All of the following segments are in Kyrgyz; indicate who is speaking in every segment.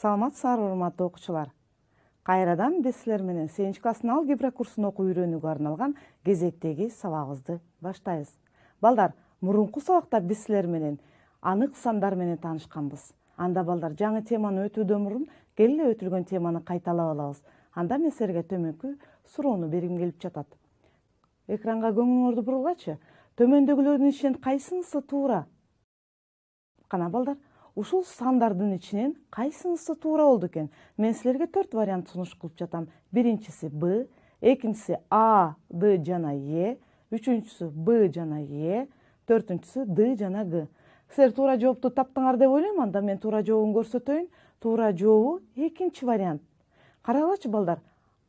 Speaker 1: Саламатсыздар урматтуу окуучулар. Кайрадан биз силер менен 7-класстын алгебра курсун окуп үйрөнүүгө арналган кезектеги сабагыбызды баштайбыз. Балдар, мурунку сабакта биз силер менен анык сандар менен таанышканбыз. Анда балдар жаңы теманы өтүүдөн мурун келе өтүлгөн теманы кайталап алабыз. Анда мен силерге төмөнкү суроону бергим келип жатат. Экранга көңүлүңөрдү бургачы. Төмөндөгүлөрдүн ичинен кайсынысы туура? Кана балдар, ушул сандардын ичинен кайсынысы туура болду экен? Мен силерге 4 вариант сунуш кылып жатам. Биринчиси Б, экинчиси А, Д жана Е, үчүнчүсү Б жана Е, төртүнчүсү Д жана Г. Силер туура жоопту таптыңар деп ойлойм. Анда мен туура жообун көрсөтөйүн. Туура жообу экинчи вариант. Карагылачы балдар.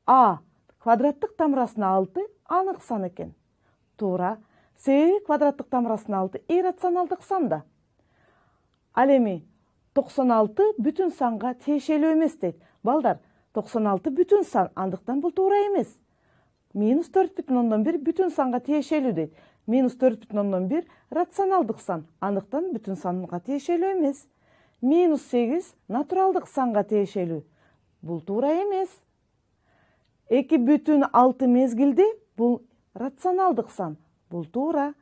Speaker 1: А квадраттык тамырасына 6 анык сан экен. Туура. Себеби квадраттык тамырасына 6 иррационалдык сан да. Ал эми 96 бүтүн санга тиешелүү эмес дейт. Балдар, 96 бүтүн сан, андыктан бул туура эмес. -4,1 бүтүн санга тиешелүү дейт. -4,1 рационалдык сан, андыктан бүтүн санга тиешелүү эмес. -8 натуралдык санга тиешелүү. Бул туура эмес. 2,6 мезгилди бул рационалдык сан. Бул туура.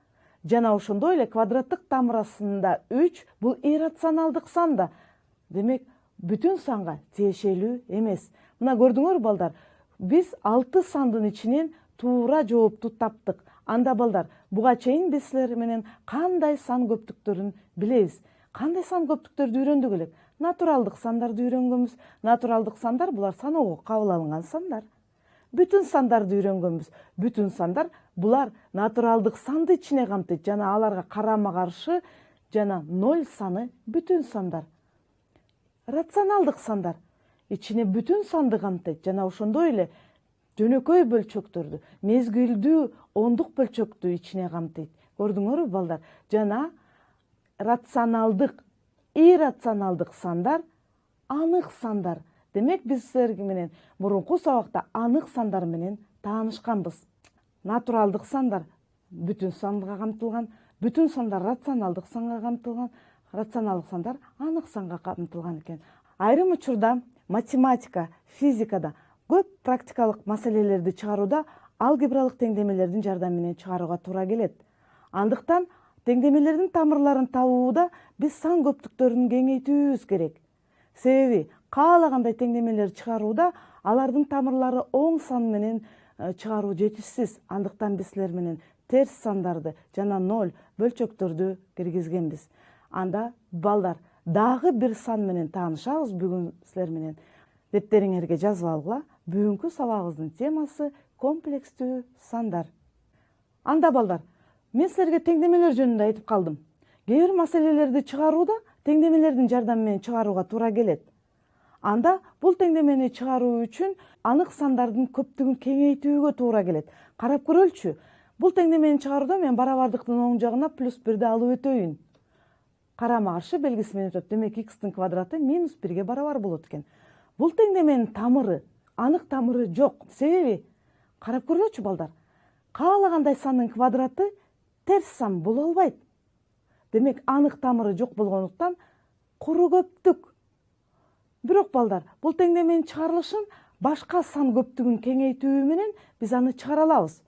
Speaker 1: Жана ошондой эле квадраттык тамырасында 3 бул иррационалдык сан да. Демек, бүтүн санга тиешелүү эмес. Мына көрдүңөр балдар, биз 6 сандын ичинен туура жоопту таптык. Анда балдар, буга чейин биз силер менен кандай сан көптүктөрүн билебиз? Кандай сан көптүктөрдү үйрөндүк элек? Натуралдык сандарды үйрөнгөнбүз. Натуралдык сандар булар саноого кабыл алынган сандар. Бүтүн сандарды үйрөнгөнбүз. Бүтүн сандар булар натуралдык санды ичине камтыйт жана аларга карама каршы жана 0 саны бүтүн сандар. Рационалдык сандар ичине бүтүн санды камтыйт жана ошондой эле жөнөкөй бөлчөктөрдү, мезгилдүү ондук бөлчөктү ичине камтыйт. Көрдүңөрбү балдар? Жана рационалдык, иррационалдык сандар анык сандар. Демек, биз силер менен мурунку сабакта анык сандар менен таанышканбыз. Натуралдык сандар бүтүн санга камтылган, бүтүн сандар рационалдык санга камтылган, рационалдык сандар анык санга камтылган экен. Айрым учурда математика, физикада көп практикалык маселелерди чыгарууда алгебралык теңдемелердин жардамы менен чыгарууга туура келет. Андыктан теңдемелердин тамырларын табууда биз сан көптүктөрүн кеңейтүүбүз керек. Себеби каалагандай теңдемелер чыгарууда алардын тамырлары оң сан менен чыгаруу жетишсиз. Андыктан биз силер менен терс сандарды жана 0 бөлчөктөрдү киргизгенбиз. Анда балдар, дагы бир сан менен таанышабыз бүгүн силер менен. Дептериңерге жазып алгыла. Бүгүнкү сабагыбыздын темасы комплекстүү сандар. Анда балдар, мен силерге теңдемелер жөнүндө айтып калдым. Кээ бир маселелерди чыгарууда теңдемелердин жардамы менен чыгарууга туура келет. Анда бул теңдемени чыгаруу үчүн анык сандардын көптүгүн кеңейтүүгө туура келет. Карап көрөлчү. Бул теңдемени чыгарууда мен барабардыктын оң жагына +1 алып өтөйүн. Карама каршы белгиси менен өтөт. Демек, x-тин квадраты -1ге барабар болот экен. Бул теңдеменин тамыры, анык тамыры жок. Себеби, карап көрөлчү балдар. Каалагандай сандын квадраты терс сан боло албайт. Демек, анык тамыры жок болгондуктан куру көптүк. Бирок балдар, бул теңдеменин чыгарылышын башка сан көптүгүн кеңейтүү менен биз аны чыгара алабыз.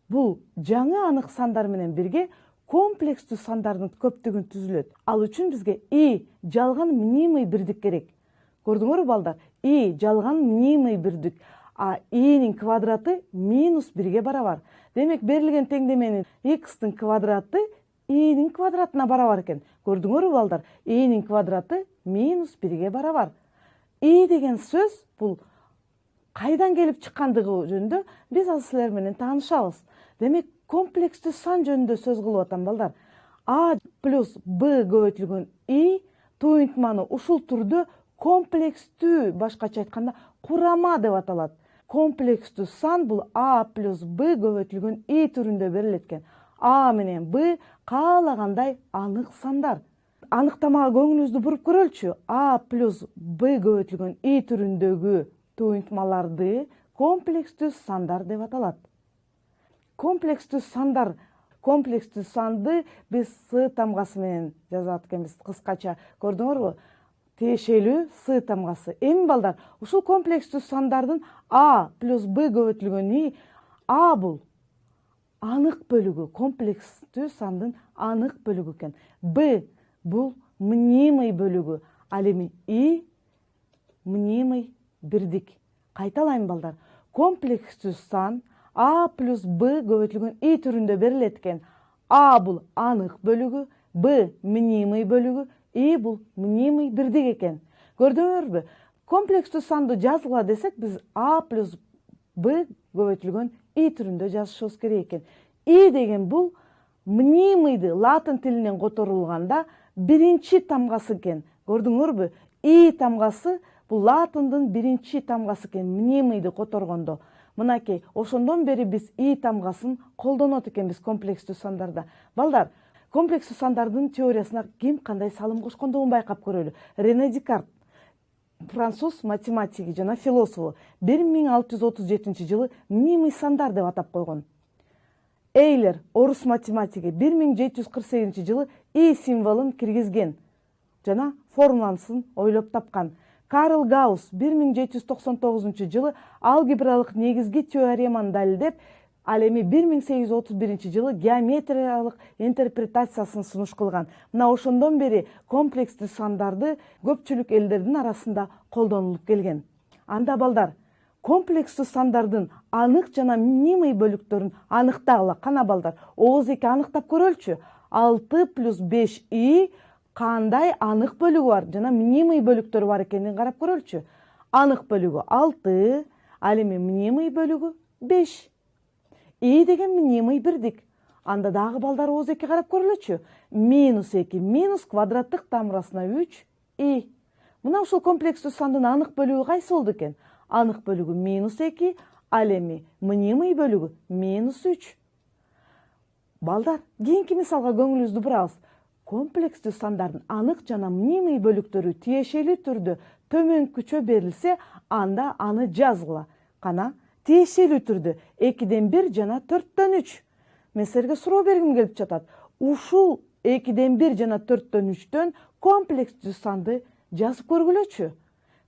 Speaker 1: Бул жаңы анык сандар менен бирге комплекстүү сандардын көптүгүн түзүлөт. Ал үчүн бизге и жалган мнимый бирдик керек. Көрдүңөрбү балдар? И жалган мнимый бирдик. А и'нин квадраты -1ге барабар. Демек, берилген теңдеменин x-тин квадраты и'нин квадратына барабар экен. Көрдүңөрбү балдар? И'нин квадраты -1ге барабар. И деген сөз бул кайдан келип чыккандыгы жөнүндө биз азыр силер менен таанышабыз. Демек, комплекстүү сан жөнүндө сөз кылып атам балдар. А плюс Б көбөйтүлгөн И туюнтманы ушул түрдө комплекстүү, башкача айтканда, курама деп аталат. Комплекстүү сан бул А плюс Б көбөйтүлгөн И түрүндө берилет экен. А менен Б каалагандай анык сандар. Аныктамага көңүлүңүздү буруп көрөлчү. А плюс Б көбөйтүлгөн И түрүндөгү туюнтмаларды комплекстүү сандар деп аталат. Комплекстүү сандар, комплекстүү санды биз С тамгасы менен жазат экенбиз кыскача. Көрдүңөрбү? тиешелүү с тамгасы. Эми балдар, ушул комплекстүү сандардын а плюс б көбөйтүлгөн и, а бул анык бөлүгү, комплекстүү сандын анык бөлүгү экен. Б бул мнимый бөлүгү, ал эми и мнимый бирдик. Кайталайм балдар. Комплекстүү сан а плюс б көбөйтүлгөн и түрүндө берилет экен. А бул анык бөлүгү, б мнимый бөлүгү, и бул мнимый бирдик экен. Көрдүңөрбү? Комплекстүү санды жазгыла десек, биз а плюс б көбөйтүлгөн и түрүндө жазышыбыз керек экен. И деген бул мнимыйды латын тилинен которулганда биринчи тамгасы экен. Көрдүңөрбү? И тамгасы бул латындын биринчи тамгасы экен, мнимыйды которгондо. Мынакей, ошондон бери биз и тамгасын колдонот экенбиз комплекстүү сандарда. Балдар, комплекстүү сандардын теориясына ким кандай салым кошкондугун байкап көрөлү. Рене Декарт, француз математиги жана философу, 1637 жылы мнимый сандар деп атап койгон. Эйлер, орус математиги, 1748 жылы и символун киргизген жана формуласын ойлоп тапкан. Карл Гаусс 1799 жылы алгебралык негизги теореманы далилдеп, ал эми 1831 жылы геометриялык интерпретациясын сунуш кылган. Мына ошондон бери комплекстүү сандарды көпчүлүк элдердин арасында колдонулуп келген. Анда балдар, комплекстүү сандардын анык жана мнимый бөлүктөрүн аныктагыла. Кана балдар, ооз-эки аныктап көрөлчү. 6 плюс 5 и кандай анык бөлүгү бар жана мнимый бөлүктөрү бар экенин карап көрөлчү. Анык бөлүгү 6, ал эми мнимый бөлүгү 5. И деген мнимый бирдик. Анда дагы балдар ооз-эки карап көрөлөчү. Минус 2 минус квадраттык тамырасына 3 и. Мына ушул комплекстүү сандын анык бөлүгү кайсы болду экен? Анык бөлүгү минус 2, ал эми мнимый бөлүгү минус 3. Балдар, кийинки мисалга көңүлүбүздү бурабыз. Комплекстүү сандардын анык жана мнимый бөлүктөрү тиешелүү түрдө төмөнкүчө берилсе, анда аны жазгыла. Кана, тиешелүү түрдө 2ден 1 жана 4төн 3. Мен силерге суроо бергим келип жатат. Ушул 2ден 1 жана 4төн 3төн комплекстүү санды жазып көргүлөчү.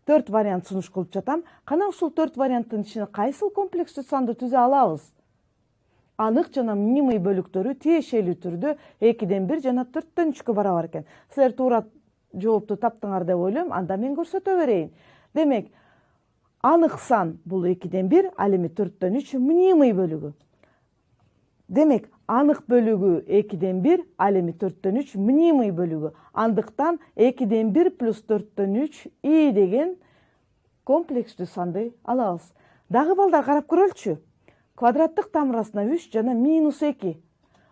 Speaker 1: 4 вариант сунуш кылып жатам. Кана ушул 4 варианттын ичинен кайсыл комплекстүү санды түзө алабыз? Анык жана мнимый бөлүктөрү тиешелүү түрдө 2ден 1 жана 4төн 3кө барабар экен. Силер туура жоопту таптыңар деп ойлойм, анда мен көрсөтө берейин. Демек, анык сан бул 2ден 1, ал эми 4төн 3 мнимый бөлүгү. Демек, анык бөлүгү 2ден 1, ал эми 4төн 3 мнимый бөлүгү. Андыктан 2ден 1 плюс 4төн 3 и деген комплекстүү санды алабыз. Дагы балдар карап көрөлчү. Квадраттык тамырасына 3 жана минус 2.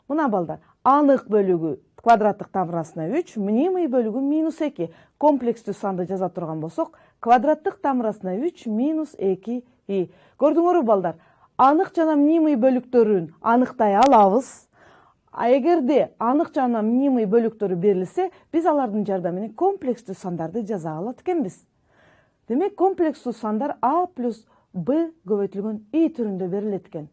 Speaker 1: Мына балдар, анык бөлүгү квадраттык тамырасына 3, мнимый бөлүгү минус 2. Комплекстүү санды жаза турган болсок, квадраттык тамырасына 3 минус 2 и. Көрдүңөрбү балдар, анык жана мнимый бөлүктөрүн аныктай алабыз. А эгерде анык жана мнимый бөлүктөрү берилсе, биз алардын жардамы менен комплекстүү сандарды жаза алат экенбиз. Демек, комплекстүү сандар а плюс б көбөйтүлгөн и түрүндө берилет экен.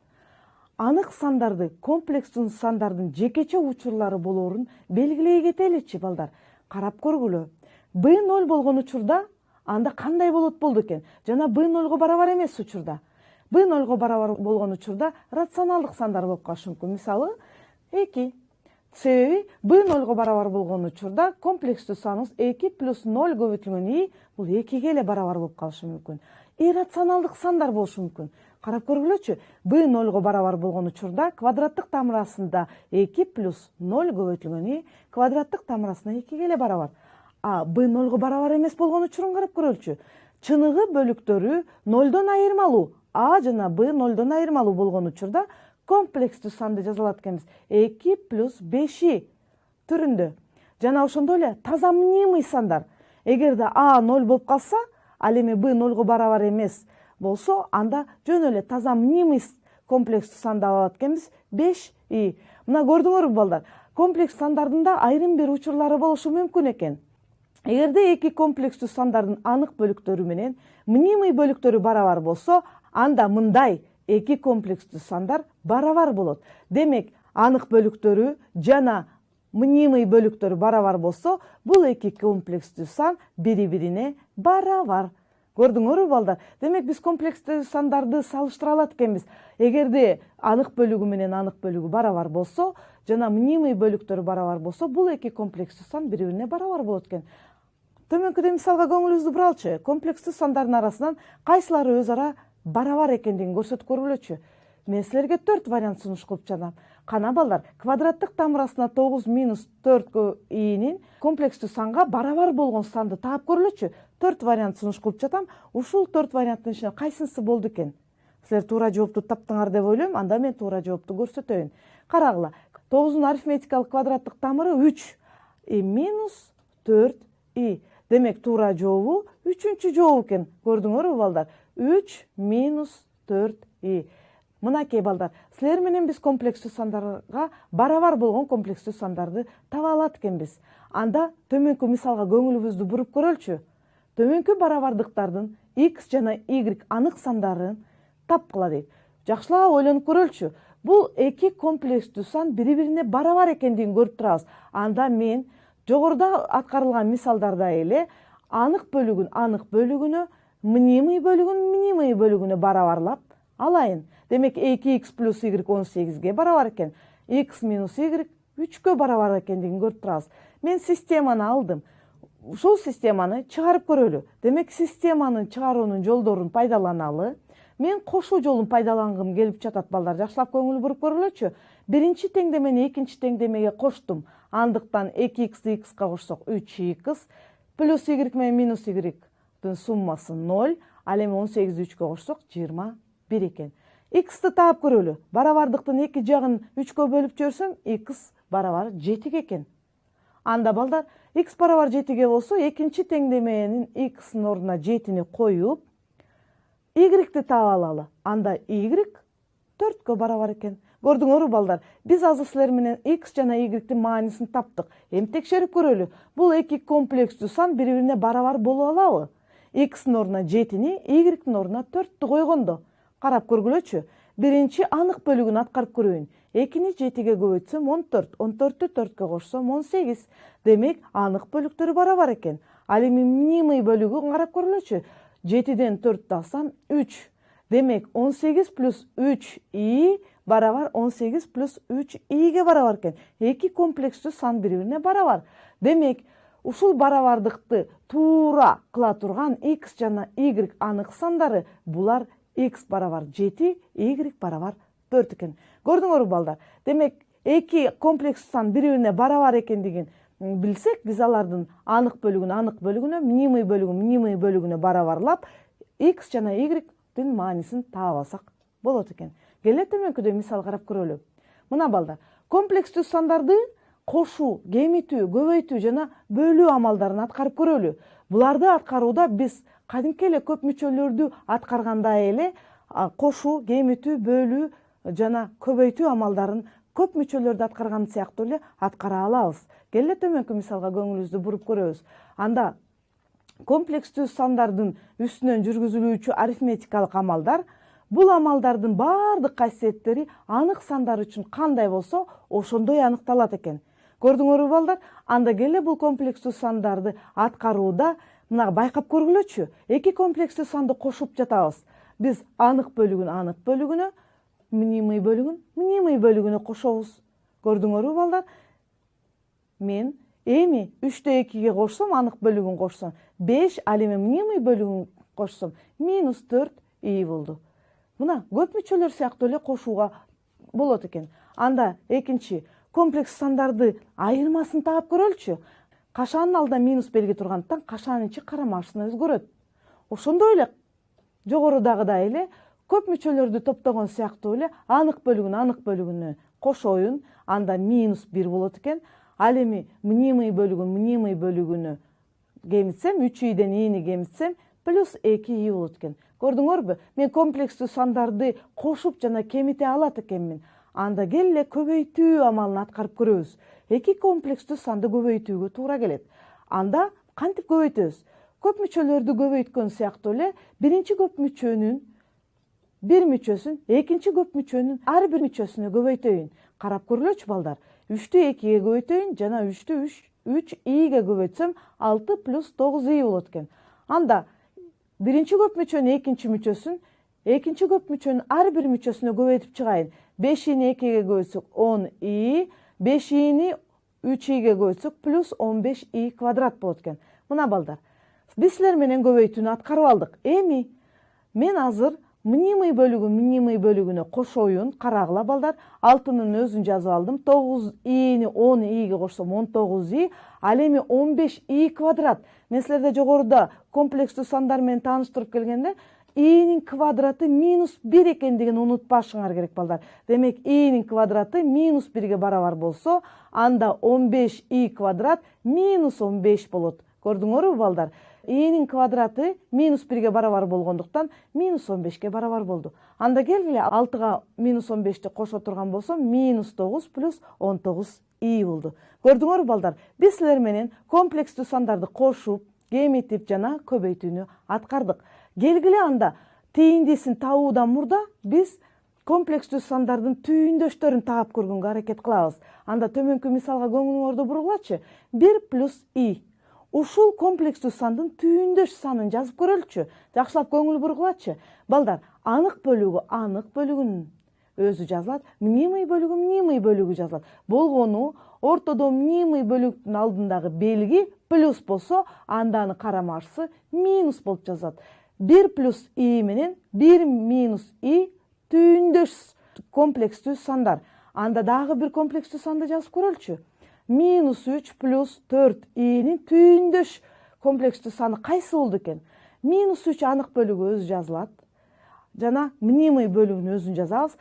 Speaker 1: Анык сандарды, комплекстүү сандардын жекече учурлары болоорун белгилей кетеличи балдар. Карап көргүлө. Б 0 болгон учурда анда кандай болду экен? Жана Б 0 барабар эмес учурда. Б 0 барабар болгон учурда рационалдык сандар болуп калышы мүмкүн. Мисалы 2. Себеби Б 0 барабар болгон учурда комплекстүү саныбыз 2 плюс 0 көбөйтүлгөн и бул 2ге эле барабар болуп калышы мүмкүн. Иррационалдык сандар болушу мүмкүн. Карап көргүлөчү. Б 0 барабар болгон учурда квадраттык тамырасында 2 плюс 0 көбөйтүлгөн и квадраттык тамырасына 2ге эле барабар. А Б 0 барабар эмес болгон учурун карап көрөлчү. Чыныгы бөлүктөрү 0дон айырмалуу. А жана Б 0дон айырмалуу болгон учурда комплекстүү санды жаза алат экенбиз. 2 плюс 5 түрүндө. Жана ошондой эле таза мнимый сандар. Эгерде А 0 болуп калса, ал эми Б 0 барабар эмес болсо, анда жөн эле таза мнимый комплекстүү санды алат экенбиз. 5 и. Мына көрдүңөрбү балдар, комплекс сандардын да айрым бир учурлары болушу мүмкүн экен. Эгерде эки комплекстүү сандардын анык бөлүктөрү менен мнимый бөлүктөрү барабар болсо, анда мындай эки комплекстүү сандар барабар болот. Демек, анык бөлүктөрү жана мнимый бөлүктөрү барабар болсо, бул эки комплекстүү сан бири-бирине барабар. Көрдүңөрбү балдар? Демек биз комплекстүү сандарды салыштыра алат экенбиз. Эгерде анык бөлүгү менен анык бөлүгү барабар болсо, жана мнимый бөлүктөрү барабар болсо, бул эки комплекстүү сан бири-бирине барабар болот экен. Төмөнкүдө мисалга көңүлүбүздү буралычы. Комплекстүү сандардын арасынан кайсылары өз ара барабар экендигин көрсөтүп көргүлөчү. Мен силерге 4 вариант сунуш кылып жатам. Кана балдар, квадраттык тамырасына 9 минус 4 ийинин комплекстүү санга барабар болгон санды таап көрүлөчү. 4 вариант сунуш кылып жатам. Ушул 4 варианттын ичинен кайсынысы болду экен? Силер туура жоопту таптыңар деп ойлойм, анда мен туура жоопту көрсөтөйүн. Карагыла. 9-дун арифметикалык квадраттык тамыры 3 минус 4 и. Демек туура жообу 3-чү жооп экен. Көрдүңөрбү балдар? 3 минус 4 и. Мынакей балдар, силер менен биз комплекстүү сандарга барабар болгон комплекстүү сандарды таба алат экенбиз. Анда төмөнкү мисалга көңүлүбүздү буруп көрөлчү. Төмөнкү барабардыктардын x жана y анык сандарын тапкыла дейт. Жакшылап ойлонуп көрөлчү. Бул эки комплекстүү сан бири-бирине барабар экендигин көрүп турабыз. Анда мен жогоруда аткарылган мисалдарда эле анык бөлүгүнө, мнимый бөлүгүнө барабарлап алайын. Демек 2x плюс y 18-ге барабар экен. X минус y 3-кө барабар экендигин көрүп турабыз. Мен системаны алдым. Ушул системаны чыгарып көрөлү. Демек системаны чыгаруунун жолдорун пайдаланалы. Мен кошуу жолун пайдалангым келип жатат балдар. Жакшылап көңүл буруп көргүлөчү. Биринчи теңдемени экинчи теңдемеге коштум. Андыктан 2x'ти x'ка кошсок 3x плюс y менен минус y-дын суммасы 0. Ал эми 18'ди 3-кө кошсок 21 экен. X'ти таап көрөлү. Барабардыктын эки жагын 3-кө бөлүп жиберсем, x барабар 7 экен. Анда балдар, x барабар 7 болсо, экинчи теңдеменин x'in ордуна 7-ни коюп, y-ти таап алалы. Анда y 4-кө барабар экен. Көрдүңөрбү балдар? Биз азыр силер менен x жана y-тин маанисин таптык. Эми текшерип көрөлү. Бул эки комплекстүү сан бири-бирине барабар боло алабы? X-in ордуна 7-ни, y-тин ордуна 4-тү койгондо. Карап көргүлөчү. Биринчи анык бөлүгүн аткарып көрөйүн. 2-ни 7-ге көбөйтсөм 14, 14-тү 4-кө кошсом 18. Демек, анык бөлүктөрү барабар экен. Ал эми мнимый бөлүгүн карап көргүлөчү. 7-ден 4-тү алсам 3. Демек, 18 плюс 3 и барабар 18 плюс 3 иге барабар экен. Эки комплекстүү сан бири-бирине барабар. Демек, ушул барабардыкты туура кыла турган x жана y анык сандары булар x барабар 7, y барабар 4 экен. Көрдүңөрбү балдар? Демек, эки комплекстүү сан бири-бирине барабар экендигин билсек, биз алардын анык бөлүгүнө, мнимый бөлүгүнө барабарлап, x жана y-тин маанисин таап алсак болот экен. Келе төмөнкүдө мисал карап көрөлү. Мына балдар, комплекстүү сандарды кошуу, кемитүү, көбөйтүү жана бөлүү амалдарын аткарып көрөлү. Буларды аткарууда биз кадимки эле көп мүчөлөрдү аткаргандай эле кошуу, кемитүү, бөлүү жана көбөйтүү амалдарын көп мүчөлөрдү аткарган сыяктуу эле аткара алабыз. Келе төмөнкү мисалга көңүлүбүздү буруп көрөбүз. Анда комплекстүү сандардын үстүнөн жүргүзүлүүчү арифметикалык амалдар, бул амалдардын баардык касиеттери анык сандар үчүн кандай болсо, ошондой аныкталат экен. Көрдүңөрбү балдар? Анда келе бул комплекстүү сандарды аткарууда мына байкап көргүлөчү. Эки комплекстүү санды кошуп жатабыз. Биз анык бөлүгүнө, мнимый бөлүгүнө кошобуз. Көрдүңөрбү балдар? Мен эми 3-тө 2-ге кошсом, анык бөлүгүн кошсом 5, ал эми мнимый бөлүгүн кошсом минус 4 и болду. Мына көп мүчөлөр сыяктуу эле кошууга болот экен. Анда экинчи комплекс сандарды айырмасын таап көрөлчү. Кашаанын алдында минус белги тургандыктан кашаанын ичи карама-каршысына өзгөрөт. Ошондой эле жогорудагыдай эле көп мүчөлөрдү топтогон сыяктуу эле анык бөлүгүнө кошоюн. Анда минус 1 болот экен. Ал эми мнимый бөлүгүнө кемитсем, 3i'ден i'ни кемитсем, плюс 2i болот экен. Көрдүңөрбү? Мен комплекстүү сандарды кошуп жана кемите алат экенмин. Анда келе көбөйтүү амалын аткарып көрөбүз. Эки комплекстүү санды көбөйтүүгө туура келет. Анда кантип көбөйтөбүз? Көп мүчөлөрдү көбөйткөн сыяктуу эле биринчи көп мүчөнүн бир мүчөсүн, экинчи көп мүчөнүн ар бир мүчөсүнө көбөйтөйүн. Карап көргүлөчү балдар. 3'tü 2'ye көбөйтөйүн жана 3'tü 3 i'ге көбөйтсөм 6 плюс 9 i болот экен. Анда биринчи көп мүчөнүн экинчи мүчөсүн, экинчи көп мүчөнүн ар бир мүчөсүнө көбөйтүп чыгайын. 5 i'ни 2'ге көбөйтсөк 10 i, 5 i'ни 3 i'ге көбөйтсөк плюс 15 i квадрат болот экен. Мына балдар, биз силер менен көбөйтүүнү аткарып алдык. Эми мен азыр мнимый бөлүгүнө кошоюн, карагыла балдар. 6'нын өзүн жазып алдым. 9 i'ни 10 i'ге кошсом 19 i, ал эми 15 i квадрат. Мен силерде жогоруда комплекстүү сандар менен тааныштырып келгенде i'нин квадраты минус 1 экендигин унутпашыңар керек балдар. Демек i'нин квадраты минус 1ге барабар болсо, анда 15 i квадрат минус 15 болот. Көрдүңөрбү балдар? I'нин квадраты минус 1ге барабар болгондуктан минус 15ке барабар болду. Анда келгиле 6га минус 15'ти кошо турган болсом минус 9 плюс 19 i болду. Көрдүңөрбү балдар? Биз силер менен комплекстүү сандарды кошуп, кемитип жана көбөйтүүнү аткардык. Келгиле анда тейиндисин табуудан мурда биз комплекстүү сандардын түйүндөштөрүн таап көргөнгө аракет кылабыз. Анда төмөнкү мисалга көңүлүңөрдү бургулачы. 1 плюс i. Ушул комплекстүү сандын түйүндөш санын жазып көрөлүчү. Жакшылап көңүл бургулачы. Балдар, анык бөлүгүнүн өзү жазылат, мнимый бөлүгү жазылат. Болгону ортодо мнимый бөлүктүн алдындагы белги плюс болсо, анданы карама каршы минус болуп жазылат. 1 плюс i менен 1 минус i түйүндөш комплекстүү сандар. Анда дагы бир комплекстүү санды жазып көрөлүчү. Минус 3 плюс 4 i'нин түйүндөш комплекстүү саны кайсы болду экен? Минус 3 анык бөлүгү өзү жазылат. Жана мнимый бөлүгүнүн өзүн жазабыз.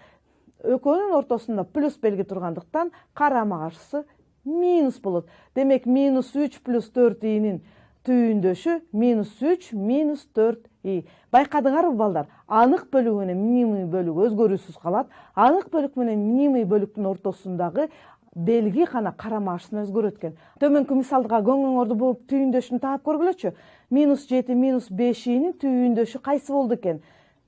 Speaker 1: Экөөнүн ортосунда плюс белги тургандыктан карама каршысы минус болот. Демек минус 3 плюс 4 i'нин түйүндөшү минус 3 минус 4 i. Байкадыңарбы балдар? Анык бөлүк менен мнимый бөлүк өзгөрүүсүз калат. Анык бөлүк менен мнимый бөлүктүн ортосундагы белги гана карама каршысына өзгөрөт экен. Төмөнкү мисалга көңүлүңөрдү буруп түйүндөшүн таап көргүлөчү. Минус 7 минус 5 i'нин түйүндөшү кайсы болду экен?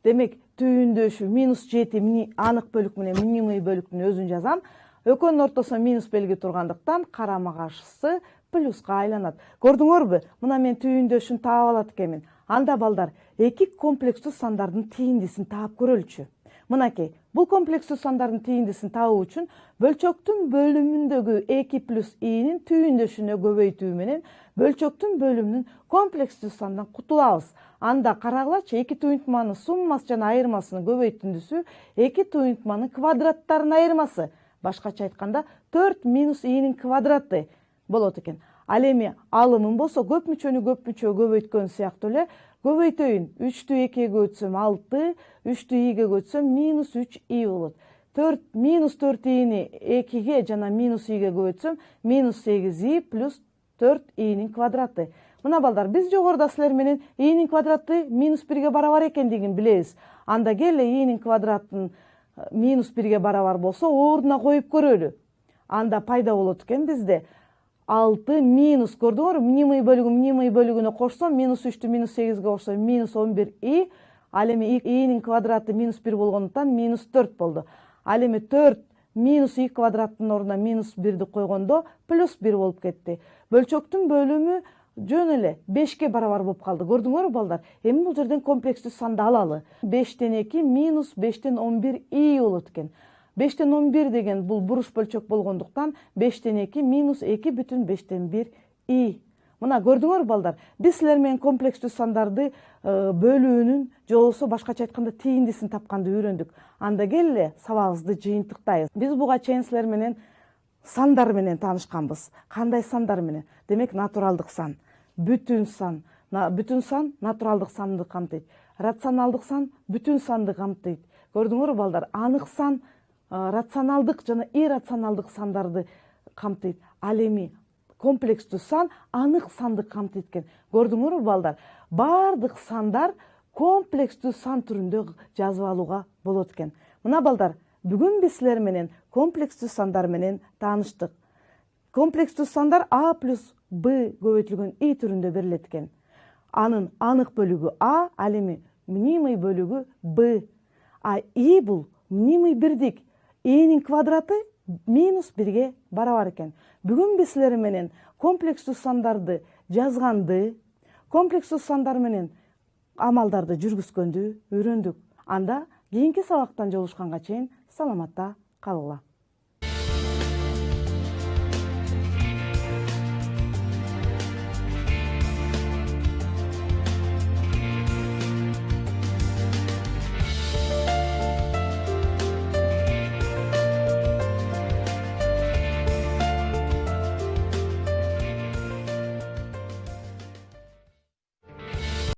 Speaker 1: Демек түйүндөшү минус 7 анык бөлүк менен мнимый бөлүктүн өзүн жазам. Экөөнүн ортосуна минус белги тургандыктан карама каршысы плюска айланат. Көрдүңөрбү? Мына мен түйүндөшүн таап алат экенмин. Анда балдар, эки комплекстүү сандардын тийиндисин таап көрөлүчү. Мынакей, бул комплекстүү сандардын тийиндисин табуу үчүн бөлчөктүн бөлүмүндөгү 2 плюс i'нин түйүндөшүнө көбөйтүү менен бөлчөктүн бөлүмүнүн комплекстүү сандан кутулабыз. Анда карагылачы, эки туюнтманын суммасы жана айырмасынын көбөйтүндүсү эки туюнтманын квадраттарынын айырмасы. Башкача айтканда 4 минус i'нин квадраты болот экен. Ал эми алымым болсо көп мүчөгө көбөйткөн сыяктуу эле көбөйтөйүн. 3'tү 2'ye көбөйтсөм 6, 3'tү i'ге көбөйтсөм минус 3 i болот. Минус 4 i'ни 2'ге жана минус i'ге көбөйтсөм минус 8 i плюс 4 i'нин квадраты. Мына балдар, биз жогоруда силер менен i'нин квадраты минус 1'ге барабар экендигин билебиз. Анда келе i'нин квадратын минус 1'ге барабар болсо, ордуна коюп көрөлү. Анда пайда болот экен бизде 6 минус, көрдүңөрбү? Мнимый бөлүгүнө кошсом, минус 3'тү минус 8'ге кошсом, минус 11 i. Ал эми i'нин квадраты минус 1 болгондуктан минус 4 болду. Ал эми 4 минус i квадраттын ордуна минус 1'ди койгондо плюс 1 болуп кетти. Бөлчөктүн бөлүмү жөн эле 5ке барабар болуп калды. Көрдүңөрбү балдар? Эми бул жерден комплекстүү санды алалы. 5тен 2 минус 5тен 11 i болот экен. 5тен 11 деген бул буруш бөлчөк болгондуктан 5тен 2 минус 2,5тен 1 i. Мына көрдүңөр балдар, биз силер менен комплекстүү сандарды бөлүүнүн же болбосо башкача айтканда тийиндисин тапканды үйрөндүк. Анда келе сабагыбызды жыйынтыктайбыз. Биз буга чейин силер менен сандар менен таанышканбыз. Кандай сандар менен? Демек натуралдык сан, бүтүн сан натуралдык санды камтыйт. Рационалдык сан бүтүн санды камтыйт. Көрдүңөрбү балдар? Анык сан рационалдык жана иррационалдык сандарды камтыйт. Ал эми комплекстүү сан анык санды камтыйт экен. Көрдүңөрбү балдар? Бардык сандар комплекстүү сан түрүндө жазып алууга болот экен. Мына балдар, бүгүн биз силер менен комплекстүү сандар менен тааныштык. Комплекстүү сандар a плюс b көбөйтүлгөн i түрүндө берилет экен. Анын анык бөлүгү a, ал эми мнимый бөлүгү b. А i бул мнимый бирдик. I'нин квадраты -1 барабар экен. Бүгүн биз силер менен комплекстүү сандарды жазганды, комплекстүү сандар менен амалдарды жүргүзгөндү үйрөндүк. Анда кийинки сабактан жолугушканга чейин саламатта калгыла.